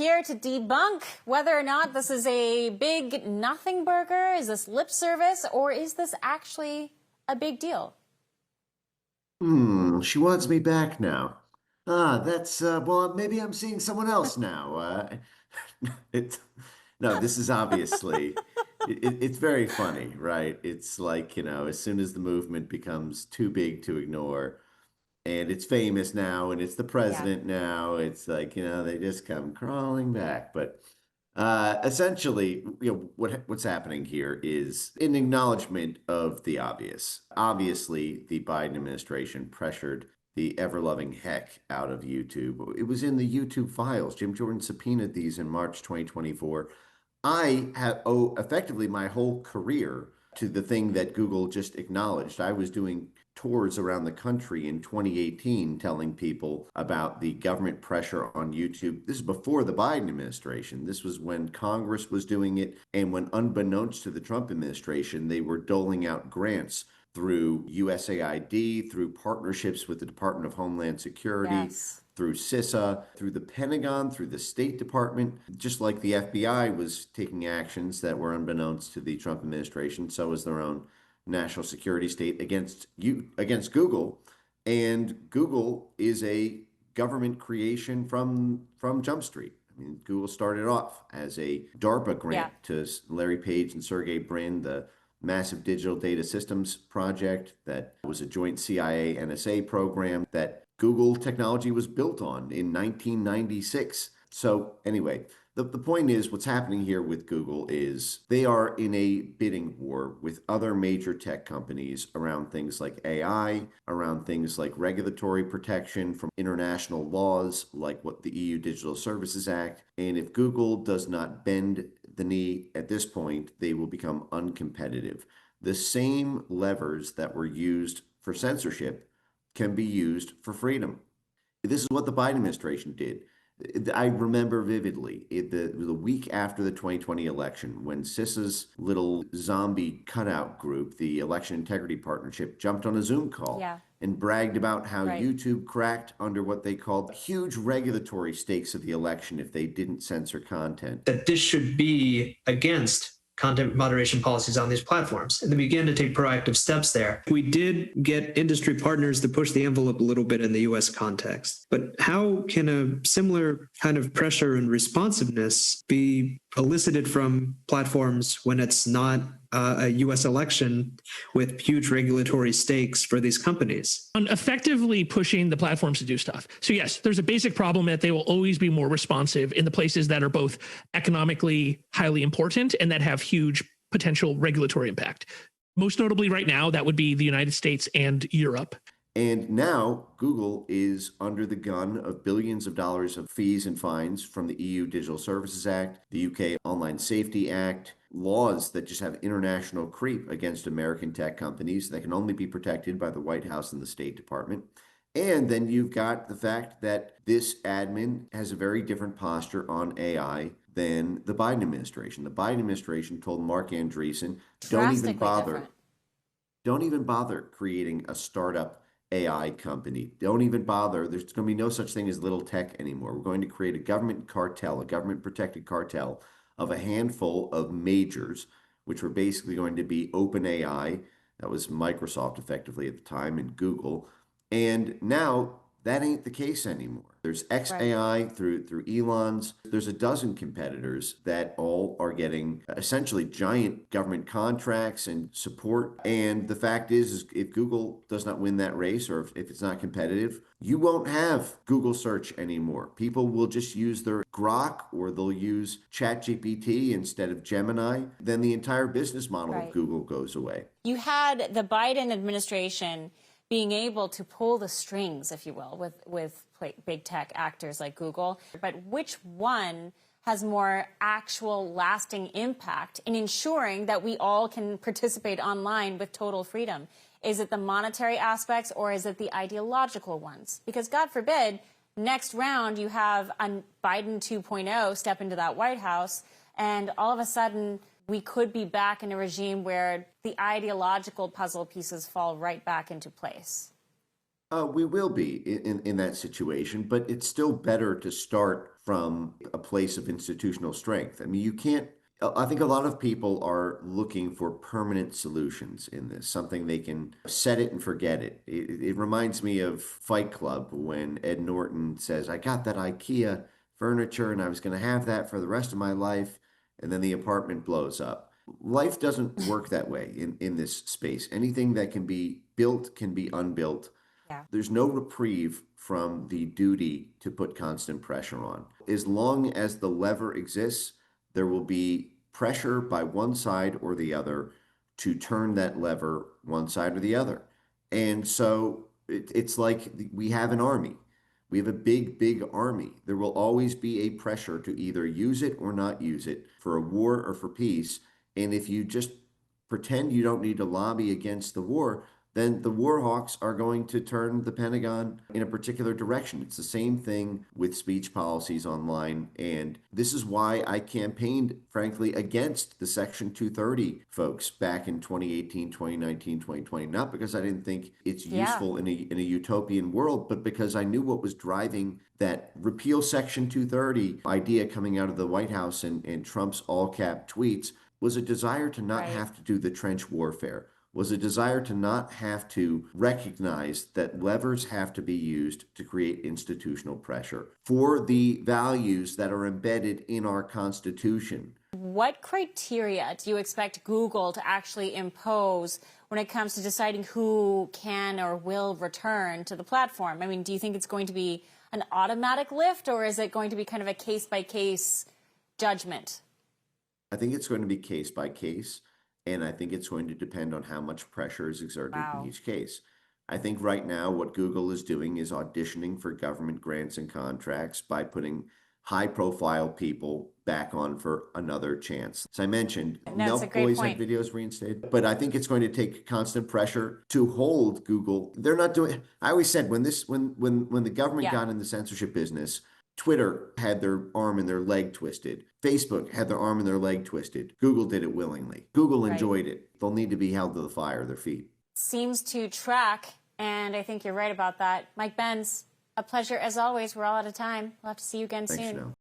here to debunk whether or not this is a big nothing burger, is this lip service, or is this actually a big deal? She wants me back now. That's well, maybe I'm seeing someone else now. It's no, this is obviously it's very funny, right? It's like, as soon as the movement becomes too big to ignore, and it's famous now, and it's the Yeah. president now, it's like, they just come crawling back. But essentially, what's happening here is an acknowledgement of the obvious. Obviously, the Biden administration pressured the ever-loving heck out of YouTube. It was in the YouTube files. Jim Jordan subpoenaed these in March 2024. I owe effectively my whole career to the thing that Google just acknowledged. I was doing tours around the country in 2018 telling people about the government pressure on YouTube. This is before the Biden administration. This was when Congress was doing it, and when, unbeknownst to the Trump administration, they were doling out grants through USAID, through partnerships with the Department of Homeland Security, Yes. through CISA, through the Pentagon, through the State Department. Just like the FBI was taking actions that were unbeknownst to the Trump administration, so was their own national security state against Google. And Google is a government creation from Jump Street. I mean, Google started off as a DARPA grant to Larry Page and Sergey Brin, the massive digital data systems project that was a joint CIA NSA program that Google technology was built on in 1996. So anyway, the point is, what's happening here with Google is they are in a bidding war with other major tech companies around things like AI, around things like regulatory protection from international laws like what the EU Digital Services Act. And if Google does not bend the knee at this point, they will become uncompetitive. The same levers that were used for censorship can be used for freedom. This is what the Biden administration did. I remember vividly the week after the 2020 election when CISA's little zombie cutout group, the Election Integrity Partnership, jumped on a Zoom call and bragged about how YouTube cracked under what they called huge regulatory stakes of the election if they didn't censor content. That this should be against content moderation policies on these platforms, and they began to take proactive steps there. We did get industry partners to push the envelope a little bit in the U.S. context, but how can a similar kind of pressure and responsiveness be elicited from platforms when it's not a U.S. election with huge regulatory stakes for these companies? On effectively pushing the platforms to do stuff. So yes, there's a basic problem that they will always be more responsive in the places that are both economically highly important and that have huge potential regulatory impact. Most notably right now, that would be the United States and Europe. And now Google is under the gun of billions of dollars of fees and fines from the EU Digital Services Act, the UK Online Safety Act, laws that just have international creep against American tech companies that can only be protected by the White House and the State Department. And then you've got the fact that this admin has a very different posture on AI than the Biden administration. The Biden administration told Mark Andreessen, don't even bother creating a startup AI company. Don't even bother. There's going to be no such thing as little tech anymore. We're going to create a government cartel, a government protected cartel of a handful of majors, which were basically going to be OpenAI, that was Microsoft effectively at the time, and Google. And now that ain't the case anymore. There's XAI through Elon's. There's a dozen competitors that all are getting essentially giant government contracts and support. And the fact is if Google does not win that race, or if it's not competitive, you won't have Google search anymore. People will just use their Grok, or they'll use ChatGPT instead of Gemini. Then the entire business model of Google goes away. You had the Biden administration being able to pull the strings, if you will, with big tech actors like Google. But which one has more actual lasting impact in ensuring that we all can participate online with total freedom? Is it the monetary aspects, or is it the ideological ones? Because God forbid, next round you have a Biden 2.0 step into that White House, and all of a sudden we could be back in a regime where the ideological puzzle pieces fall right back into place. We will be in that situation, but it's still better to start from a place of institutional strength. I mean, you can't. I think a lot of people are looking for permanent solutions in this, something they can set it and forget it. It reminds me of Fight Club when Ed Norton says, I got that IKEA furniture and I was going to have that for the rest of my life. And then the apartment blows up. Life doesn't work that way in this space. Anything that can be built can be unbuilt. Yeah. There's no reprieve from the duty to put constant pressure on. As long as the lever exists, there will be pressure by one side or the other to turn that lever one side or the other. And so it's like we have an army. We have a big, big army. There will always be a pressure to either use it or not use it for a war or for peace. And if you just pretend you don't need to lobby against the war, then the war hawks are going to turn the Pentagon in a particular direction. It's the same thing with speech policies online. And this is why I campaigned, frankly, against the Section 230 folks back in 2018, 2019, 2020. Not because I didn't think it's useful in a utopian world, but because I knew what was driving that repeal Section 230 idea coming out of the White House and Trump's all-cap tweets was a desire to not have to do the trench warfare, was a desire to not have to recognize that levers have to be used to create institutional pressure for the values that are embedded in our Constitution. What criteria do you expect Google to actually impose when it comes to deciding who can or will return to the platform? I mean, do you think it's going to be an automatic lift, or is it going to be kind of a case-by-case judgment? I think it's going to be case by case. And I think it's going to depend on how much pressure is exerted in each case. I think right now what Google is doing is auditioning for government grants and contracts by putting high-profile people back on for another chance. As I mentioned, Milk Boys had videos reinstated, but I think it's going to take constant pressure to hold Google. They're not doing. I always said when the government got in the censorship business, Twitter had their arm and their leg twisted. Facebook had their arm and their leg twisted. Google did it willingly. Google enjoyed it. They'll need to be held to the fire of their feet. Seems to track, and I think you're right about that. Mike Benz, a pleasure as always. We're all out of time. We'll have to see you again soon. Chanel.